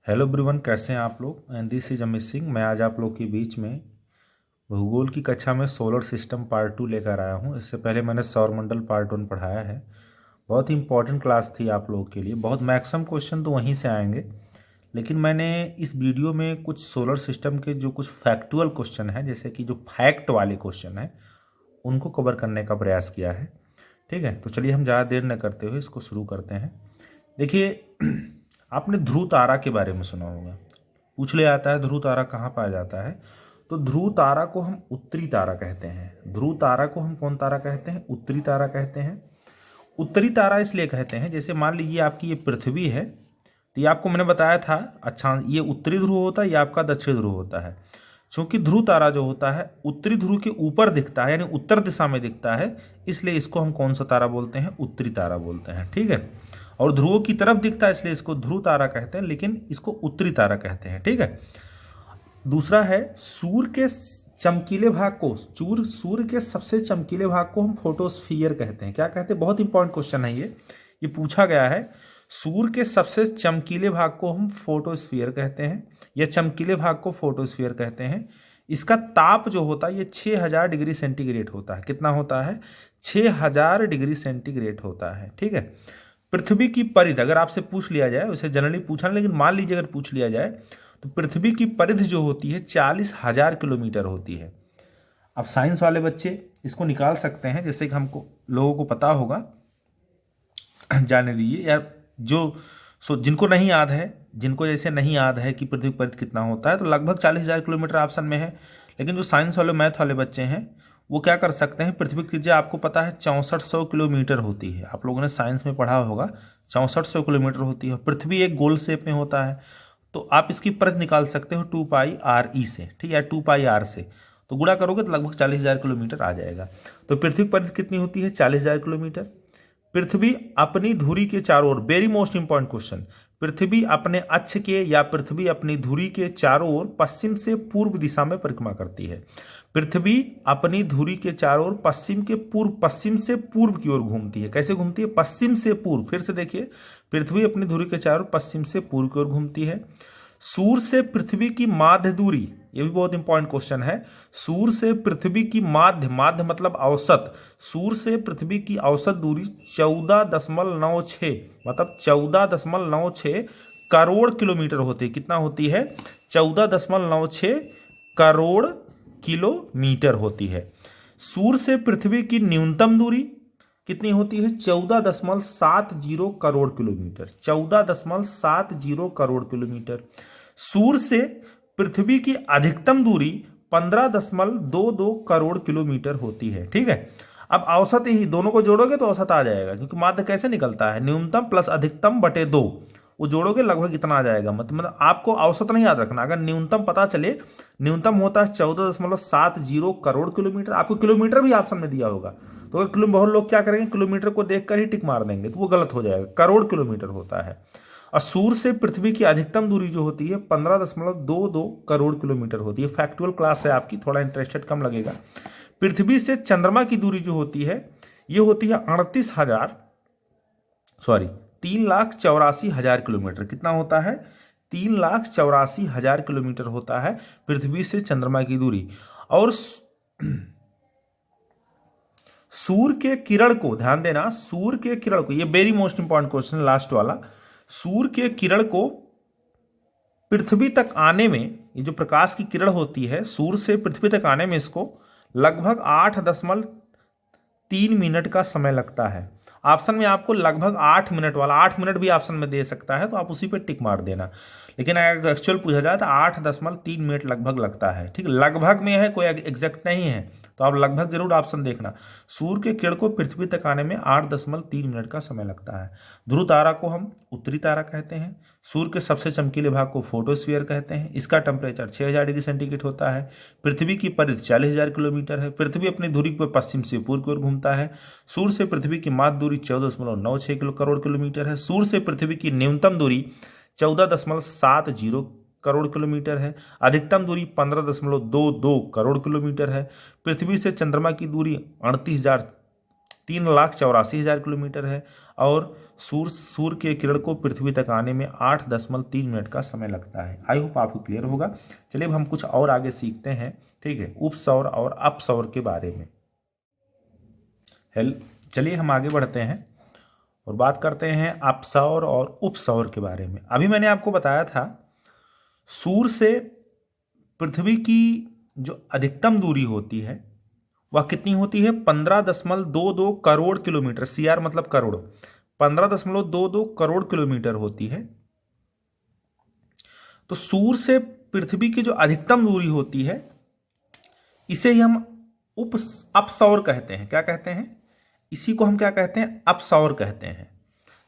Hello everyone, कैसे हैं आप लोग। And this is Amit Singh. मैं आज आप लोग के बीच में भूगोल की कक्षा में सोलर सिस्टम पार्ट 2 लेकर आया हूं। इससे पहले मैंने सौरमंडल पार्ट 1 पढ़ाया है। बहुत ही इंपॉर्टेंट क्लास थी आप लोगों के लिए। बहुत मैक्सिमम क्वेश्चन तो वहीं से आएंगे, लेकिन मैंने इस वीडियो में कुछ सोलर सिस्टम के जो कुछ फैक्चुअल क्वेश्चन हैं, जैसे कि जो फैक्ट वाले क्वेश्चन हैं, उनको कवर करने का प्रयास किया है। ठीक है, तो चलिए हम ज़्यादा देर न करते हुए इसको शुरू करते हैं। देखिए, आपने ध्रुव तारा के बारे में सुना होगा। पूछ ले आता है ध्रुव तारा कहाँ पाया जाता है। तो ध्रुव तारा को हम उत्तरी तारा कहते हैं। ध्रुव तारा को हम कौन तारा कहते हैं? उत्तरी तारा कहते हैं। उत्तरी तारा इसलिए कहते हैं, जैसे मान लीजिए आपकी ये पृथ्वी है, तो ये आपको मैंने बताया था, अच्छा ये उत्तरी ध्रुव होता है, ये आपका दक्षिण ध्रुव होता है। क्योंकि ध्रुव तारा जो होता है उत्तरी ध्रुव के ऊपर दिखता है, यानी उत्तर दिशा में दिखता है, इसलिए इसको हम कौन सा तारा बोलते हैं? उत्तरी तारा बोलते हैं। ठीक है, और ध्रुवों की तरफ दिखता है इसलिए इसको ध्रुव तारा कहते हैं, लेकिन इसको उत्तरी तारा कहते हैं। ठीक है, दूसरा है सूर्य के चमकीले भाग को, सूर्य के सबसे चमकीले भाग को हम फोटोस्फीयर कहते हैं। क्या कहते हैं? बहुत इंपॉर्टेंट क्वेश्चन है ये पूछा गया है। सूर्य के सबसे चमकीले भाग को हम फोटोस्फीयर कहते हैं, या चमकीले भाग को फोटोस्फीयर कहते हैं। इसका ताप जो होता है ये 6000 डिग्री सेंटीग्रेड होता है। कितना होता है? 6000 डिग्री सेंटीग्रेड होता है। ठीक है, पृथ्वी की परिधि अगर आपसे पूछ लिया जाए, उसे जनरली पूछा, लेकिन मान लीजिए अगर पूछ लिया जाए, तो पृथ्वी की परिधि जो होती है 40,000 किलोमीटर होती है। अब साइंस वाले बच्चे इसको निकाल सकते हैं, जैसे कि हमको लोगों को पता होगा, जाने दीजिए। या जिनको नहीं याद है, जिनको जैसे नहीं याद है कि पृथ्वी की परिधि कितना होता है, तो लगभग 40,000 किलोमीटर ऑप्शन में है। लेकिन जो साइंस वाले मैथ वाले बच्चे हैं वो क्या कर सकते हैं, पृथ्वी की त्रिज्या आपको पता है 6400 किलोमीटर होती है। आप लोगों ने साइंस में पढ़ा होगा 6400 किलोमीटर होती है। पृथ्वी एक गोल शेप में होता है, तो आप इसकी परिधि निकाल सकते हो 2πr से। ठीक है, 2πr से तो गुणा करोगे तो लगभग 40,000 किलोमीटर आ जाएगा। तो पृथ्वी की परिधि कितनी होती है? 40,000 किलोमीटर। पृथ्वी अपनी धुरी के चारों ओर, वेरी मोस्ट इंपॉर्टेंट क्वेश्चन, पृथ्वी अपने अक्ष के या पृथ्वी अपनी धुरी के चारों ओर पश्चिम से पूर्व दिशा में परिक्रमा करती है। पृथ्वी अपनी धुरी के चारों ओर पश्चिम से पूर्व की ओर घूमती है। कैसे घूमती है? पश्चिम से पूर्व। फिर से देखिए, पृथ्वी अपनी धुरी के चारों ओर पश्चिम से पूर्व की ओर घूमती है। सूर्य से पृथ्वी की माध्य दूरी, ये भी बहुत इंपॉर्टेंट क्वेश्चन है। सूर्य से पृथ्वी की माध्य मतलब औसत, सूर्य से पृथ्वी की औसत दूरी 14.96 मतलब 14.96 करोड़ किलोमीटर होती है। कितना होती है? 14.96 करोड़ किलोमीटर होती है। सूर्य से पृथ्वी की न्यूनतम दूरी कितनी होती है? 14.70 करोड़ किलोमीटर। 14.70 करोड़ किलोमीटर। सूर्य से पृथ्वी की अधिकतम दूरी 15.22 करोड़ किलोमीटर होती है। ठीक है, अब औसत ही दोनों को जोड़ोगे तो औसत आ जाएगा, क्योंकि माध्य कैसे निकलता है? न्यूनतम प्लस अधिकतम बटे 2, वो जोड़ोगे लगभग इतना आ जाएगा। मतलब आपको औसत नहीं याद रखना। अगर न्यूनतम पता चले, न्यूनतम होता है 14.70 करोड़ किलोमीटर। आपको किलोमीटर भी ऑप्शन में दिया होगा, तो अगर बहुत लोग क्या करेंगे, किलोमीटर को देखकर ही टिक मार देंगे, तो वो गलत हो जाएगा। करोड़ किलोमीटर होता है। और सूर्य से पृथ्वी की अधिकतम दूरी जो होती है 15.22 करोड़ किलोमीटर होती है। फैक्चुअल क्लास है आपकी, थोड़ा इंटरेस्टेड कम लगेगा। पृथ्वी से चंद्रमा की दूरी जो होती है ये होती है 3,84,000 किलोमीटर। कितना होता है? 3,84,000 किलोमीटर होता है पृथ्वी से चंद्रमा की दूरी। और सूर्य के किरण को, ध्यान देना, सूर्य के किरण को, ये very most important question last वाला, सूर्य के किरण को पृथ्वी तक आने में, ये जो प्रकाश की किरण होती है सूर्य से पृथ्वी तक आने में, इसको लगभग 8.3 मिनट का समय लगता है। ऑप्शन में आपको लगभग 8 मिनट वाला, 8 मिनट भी ऑप्शन में दे सकता है, तो आप उसी पे टिक मार देना। लेकिन अगर एक्चुअल पूछा जाए तो 8.3 मिनट लगभग लगता है। ठीक, लगभग में है, कोई एग्जैक्ट नहीं है, तो आप लगभग जरूर ऑप्शन देखना। सूर्य के किरण को पृथ्वी तक आने में 8.3 मिनट का समय लगता है। ध्रुव तारा को हम उत्तरी तारा कहते हैं। सूर्य के सबसे चमकीले भाग को फोटोस्फीयर कहते हैं। इसका टेम्परेचर 6000 डिग्री सेंटीग्रेड होता है। पृथ्वी की परिधि 40,000 किलोमीटर है। पृथ्वी अपनी धुरी पर पश्चिम से पूर्व की ओर घूमता है। सूर्य से पृथ्वी की माध्य दूरी 14.96 करोड़ किलोमीटर है। सूर्य से पृथ्वी की न्यूनतम दूरी 14.70 करोड़ किलोमीटर है। अधिकतम दूरी 15.22 करोड़ किलोमीटर है। पृथ्वी से चंद्रमा की दूरी 38,000 3,84,000 किलोमीटर है और सूर्य के किरण को पृथ्वी तक आने में 8.3 मिनट का समय लगता है। आई होप आपको क्लियर होगा। चलिए अब हम कुछ और आगे सीखते हैं, ठीक है, उपसौर और अपसौर के बारे में। चलिए हम आगे बढ़ते हैं और बात करते हैं अपसौर और उपसौर के बारे में। अभी मैंने आपको बताया था सूर्य से पृथ्वी की जो अधिकतम दूरी होती है वह कितनी होती है, 15.22 करोड़ किलोमीटर। CR मतलब करोड़, 15.22 करोड़ किलोमीटर होती है। तो सूर्य से पृथ्वी की जो अधिकतम दूरी होती है इसे ही हम अपसौर कहते हैं। क्या कहते हैं? इसी को हम क्या कहते हैं? अपसौर कहते हैं।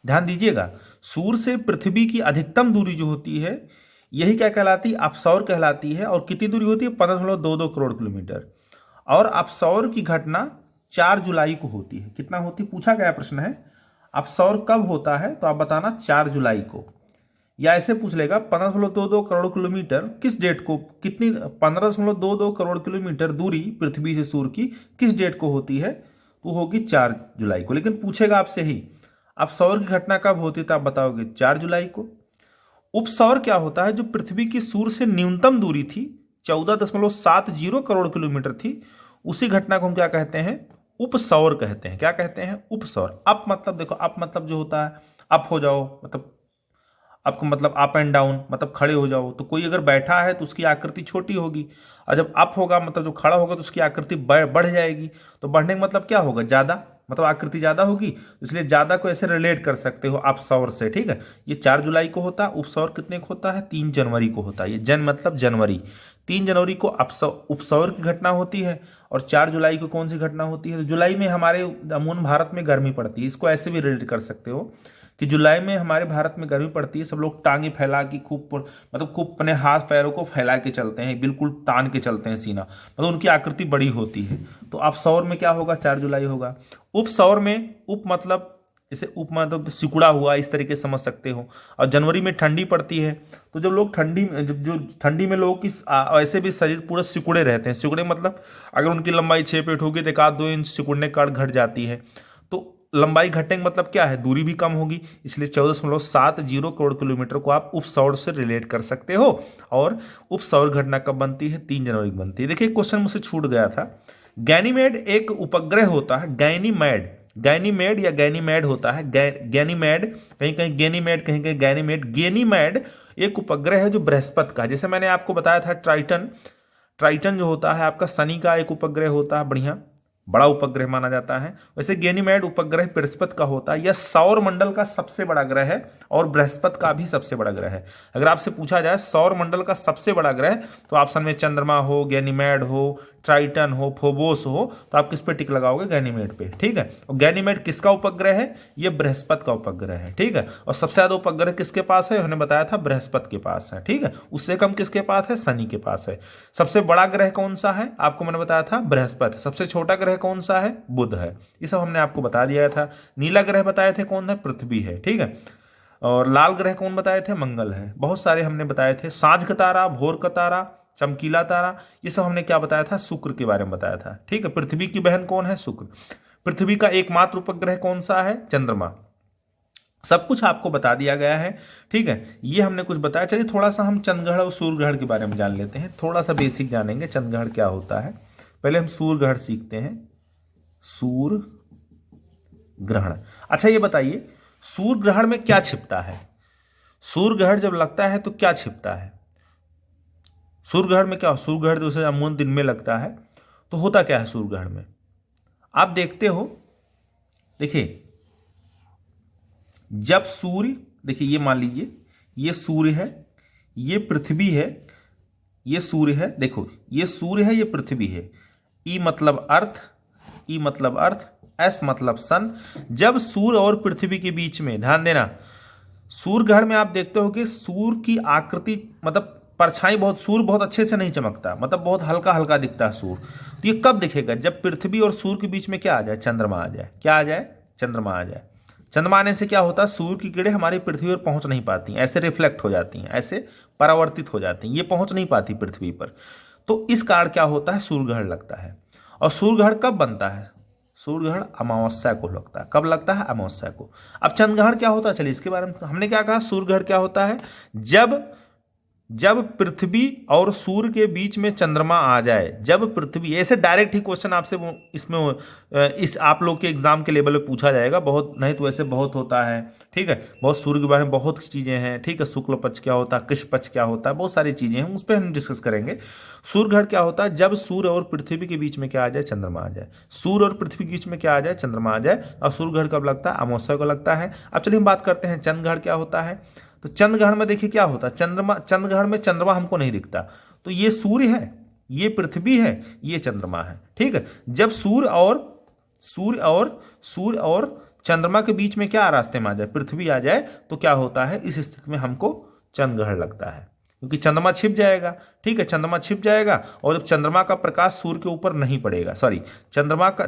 ध्यान दीजिएगा, सूर्य से पृथ्वी की अधिकतम दूरी जो होती है यही क्या कहलाती है? अपसौर कहलाती है। और कितनी दूरी होती है? 15.22 करोड़ किलोमीटर। और अपसौर की घटना 4 जुलाई को होती है। कितना होती है? पूछा गया प्रश्न है अपसौर कब होता है, तो आप बताना 4 जुलाई को। या ऐसे पूछ लेगा 15.22 करोड़ किलोमीटर किस डेट को, कितनी 15.22 करोड़ किलोमीटर दूरी पृथ्वी से सूर्य की किस डेट को होती है, तो होगी 4 जुलाई को। लेकिन पूछेगा आपसे ही अपसौर की घटना कब होती है, तो आप बताओगे 4 जुलाई को। उपसौर क्या होता है? जो पृथ्वी की सूर्य से न्यूनतम दूरी थी 14.70 करोड़ किलोमीटर थी, उसी घटना को हम क्या कहते हैं? उपसौर कहते हैं। क्या कहते हैं? उपसौर। अप मतलब देखो, अप मतलब जो होता है अप हो जाओ, मतलब आपको मतलब अप एंड डाउन मतलब खड़े हो जाओ। तो कोई अगर बैठा है तो उसकी आकृति छोटी होगी, और जब अप होगा मतलब जो खड़ा होगा तो उसकी आकृति बढ़ जाएगी। तो बढ़ने का मतलब क्या होगा? ज्यादा, मतलब आकृति ज्यादा होगी। इसलिए ज्यादा को ऐसे रिलेट कर सकते हो अपसौर से, ठीक है। ये 4 जुलाई को होता है। उपसौर कितने को होता है? 3 जनवरी को होता है। ये जन मतलब जनवरी, 3 जनवरी को उपसौर की घटना होती है। और 4 जुलाई को कौन सी घटना होती है? तो जुलाई में हमारे अमूमन भारत में गर्मी पड़ती है। इसको ऐसे भी रिलेट कर सकते हो कि जुलाई में हमारे भारत में गर्मी पड़ती है, सब लोग टांगे फैला के खूब मतलब खूब अपने हाथ पैरों को फैला के चलते हैं, बिल्कुल तान के चलते हैं सीना, मतलब उनकी आकृति बड़ी होती है। तो अपसौर में क्या होगा? 4 जुलाई होगा। उपसौर में उप मतलब जैसे उप मतलब सिकुड़ा हुआ, इस तरीके से समझ सकते हो। और जनवरी में ठंडी पड़ती है, तो जब लोग जो ठंडी में लोगों की ऐसे भी शरीर पूरा सिकुड़े रहते हैं। सिकुड़े मतलब अगर उनकी लंबाई 6 फीट होगी तो 1-2 इंच सिकुड़ने का घट जाती है। तो लंबाई घटेंगे मतलब क्या है? दूरी भी कम होगी। इसलिए 14.70 करोड़ किलोमीटर को आप उपसौर से रिलेट कर सकते हो। और उपसौर घटना कब बनती है? 3 जनवरी को बनती है। देखिए क्वेश्चन मुझसे छूट गया था। गैनीमेड एक उपग्रह होता है। गैनीमेड या गैनीमेड होता है। गैनीमेड, कहीं कहीं गैनीमेड, कहीं कहीं गैनीमेड। गैनीमेड एक उपग्रह है जो बृहस्पति का, जैसे मैंने आपको बताया था ट्राइटन जो होता है आपका शनि का एक उपग्रह होता है, बढ़िया बड़ा उपग्रह माना जाता है। वैसे गैनीमेड उपग्रह बृहस्पति का होता है। यह सौर मंडल का सबसे बड़ा ग्रह है और बृहस्पति का भी सबसे बड़ा ग्रह है। अगर आपसे पूछा जाए सौर मंडल का सबसे बड़ा ग्रह, तो ऑप्शन में चंद्रमा हो, गैनीमेड हो, ट्राइटन हो, फोबोस हो, तो आप किस पे टिक लगाओगे? गैनीमेड पे, ठीक है। और गैनीमेड किसका उपग्रह है? ये बृहस्पति का उपग्रह है, ठीक है। और सबसे ज्यादा उपग्रह किसके पास है? हमने बताया था बृहस्पति के पास है, ठीक है। उससे कम किसके पास है? शनि के पास है। सबसे बड़ा ग्रह कौन सा है? आपको मैंने बताया था बृहस्पति। सबसे छोटा ग्रह कौन सा है? बुध है। ये सब हमने आपको बता दिया था। नीला ग्रह बताए थे कौन है? पृथ्वी है, ठीक है। और लाल ग्रह कौन बताए थे? मंगल है। बहुत सारे हमने बताए थे। सांझ का तारा, भोर का तारा, चमकीला तारा, ये सब हमने क्या बताया था? शुक्र के बारे में बताया था, ठीक है। पृथ्वी की बहन कौन है? शुक्र। पृथ्वी का एकमात्र उपग्रह कौन सा है? चंद्रमा। सब कुछ आपको बता दिया गया है, ठीक है। ये हमने कुछ बताया। चलिए थोड़ा सा हम चंद्रग्रहण और सूर्य ग्रहण के बारे में जान लेते हैं। थोड़ा सा बेसिक जानेंगे चंद्रग्रहण क्या होता है। पहले हम सूर्य ग्रहण सीखते हैं। सूर्य ग्रहण, अच्छा ये बताइए सूर्य ग्रहण में क्या छिपता है? सूर्य ग्रहण जब लगता है तो क्या छिपता है? सूर्य ग्रहण में क्या? सूर्य ग्रहण दूसरे अमूमन दिन में लगता है, तो होता क्या है सूर्य ग्रहण में? आप देखते हो, देखिए जब सूर्य, देखिए ये मान लीजिए ये सूर्य है, ये पृथ्वी है, ये सूर्य है, देखो ये सूर्य है, ये पृथ्वी है। ई मतलब अर्थ, ई मतलब अर्थ, एस मतलब सन। जब सूर्य और पृथ्वी के बीच में, ध्यान देना, सूर्य ग्रहण में आप देखते हो कि सूर्य की आकृति मतलब परछाई बहुत, सूर्य बहुत अच्छे से नहीं चमकता, मतलब बहुत हल्का हल्का दिखता है सूर्य। तो ये कब दिखेगा? जब पृथ्वी और सूर्य के बीच में क्या आ जाए? चंद्रमा आ जाए। क्या आ जाए? चंद्रमा आ जाए। चंद्रमा आने से क्या होता है? सूर्य की किरणें हमारी पृथ्वी पर पहुंच नहीं पाती, ऐसे रिफ्लेक्ट हो जाती हैं, ऐसे परावर्तित हो जाती हैं, ये पहुंच नहीं पाती पृथ्वी पर। तो इस कारण क्या होता है? सूर्य ग्रहण लगता है। और सूर्य ग्रहण कब बनता है? सूर्य ग्रहण अमावस्या को लगता है। कब लगता है? अमावस्या को। अब चंद्र ग्रहण क्या होता है, चलिए इसके बारे में हमने क्या कहा, सूर्य ग्रहण क्या होता है, जब पृथ्वी और सूर्य के बीच में चंद्रमा आ जाए, जब पृथ्वी, ऐसे डायरेक्ट ही क्वेश्चन आपसे इसमें इस आप लोग के एग्जाम के लेवल पे पूछा जाएगा, बहुत नहीं तो ऐसे बहुत होता है, ठीक है, बहुत सूर्य के बारे में बहुत चीज़ें हैं, ठीक है, शुक्ल पक्ष क्या होता है, कृष्ण पक्ष क्या होता है, बहुत सारी चीज़ें हैं, उस पर हम डिस्कस करेंगे। सूर्य ग्रहण क्या होता है, जब सूर्य और पृथ्वी के बीच में क्या आ जाए, चंद्रमा आ जाए, सूर्य और पृथ्वी के बीच में क्या आ जाए, चंद्रमा आ जाए। और सूर्य ग्रहण कब लगता है? अमावस्या को लगता है। अब चलिए हम बात करते हैं चंद्र ग्रहण क्या होता है। तो चंद्र ग्रहण में देखिए क्या होता है, चंद्र ग्रहण में चंद्रमा हमको नहीं दिखता, तो ये सूर्य है, ये पृथ्वी है, ये चंद्रमा है, ठीक है। जब सूर्य और चंद्रमा के बीच में क्या रास्ते में आ जाए, पृथ्वी आ जाए, तो क्या होता है, इस स्थिति में हमको चंद्र ग्रहण लगता है, क्योंकि चंद्रमा छिप जाएगा, ठीक है, चंद्रमा छिप जाएगा। और जब चंद्रमा का प्रकाश सूर्य के ऊपर नहीं पड़ेगा, चंद्रमा पर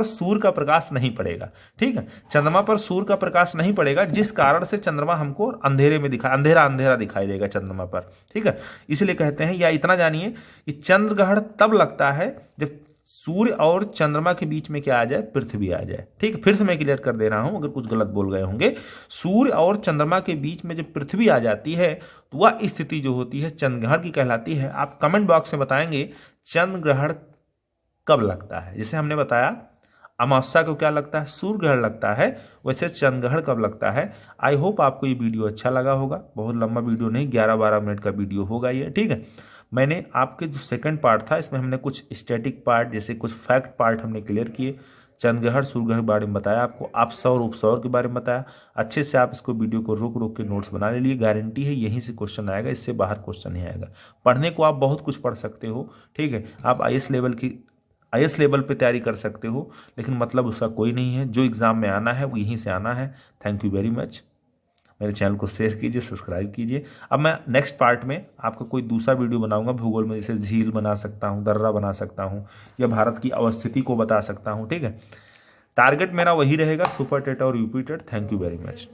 सूर्य का प्रकाश नहीं पड़ेगा, ठीक है, चंद्रमा पर सूर्य का प्रकाश नहीं पड़ेगा, जिस कारण से चंद्रमा हमको अंधेरे में अंधेरा दिखाई देगा चंद्रमा पर, ठीक है। इसलिए कहते हैं, या इतना जानिए कि चंद्र ग्रहण तब लगता है जब सूर्य और चंद्रमा के बीच में क्या आ जाए, पृथ्वी आ जाए, ठीक है। फिर से मैं क्लियर कर दे रहा हूं, अगर कुछ गलत बोल गए होंगे, सूर्य और चंद्रमा के बीच में जब पृथ्वी आ जाती है, तो वह स्थिति जो होती है चंद्र ग्रहण की कहलाती है। आप कमेंट बॉक्स में बताएंगे चंद्र ग्रहण कब लगता है। जैसे हमने बताया अमावस्या को क्या लगता है, सूर्य ग्रहण लगता है, वैसे चंद्र ग्रहण कब लगता है। आई होप आपको ये वीडियो अच्छा लगा होगा, बहुत लंबा वीडियो नहीं, 11-12 मिनट का वीडियो होगा ये, ठीक है। मैंने आपके जो सेकंड पार्ट था, इसमें हमने कुछ स्टैटिक पार्ट, जैसे कुछ फैक्ट पार्ट हमने क्लियर किए, चंद्र ग्रहण सूर्य ग्रहण के बारे में बताया आपको, अपसौर उपसौर के बारे में बताया। अच्छे से आप इसको वीडियो को रुक के नोट्स बना ले लिए, गारंटी है यहीं से क्वेश्चन आएगा, इससे बाहर क्वेश्चन नहीं आएगा। पढ़ने को आप बहुत कुछ पढ़ सकते हो, ठीक है, आप आईएएस लेवल पे तैयारी कर सकते हो, लेकिन मतलब उसका कोई नहीं है। जो एग्ज़ाम में आना है वो यहीं से आना है। Thank you very much. मेरे चैनल को शेयर कीजिए, सब्सक्राइब कीजिए। अब मैं नेक्स्ट पार्ट में आपका कोई दूसरा वीडियो बनाऊंगा भूगोल में, जैसे झील बना सकता हूँ, दर्रा बना सकता हूँ, या भारत की अवस्थिति को बता सकता हूँ, ठीक है। टारगेट मेरा वही रहेगा, सुपर टेट और UP TET. Thank you very much.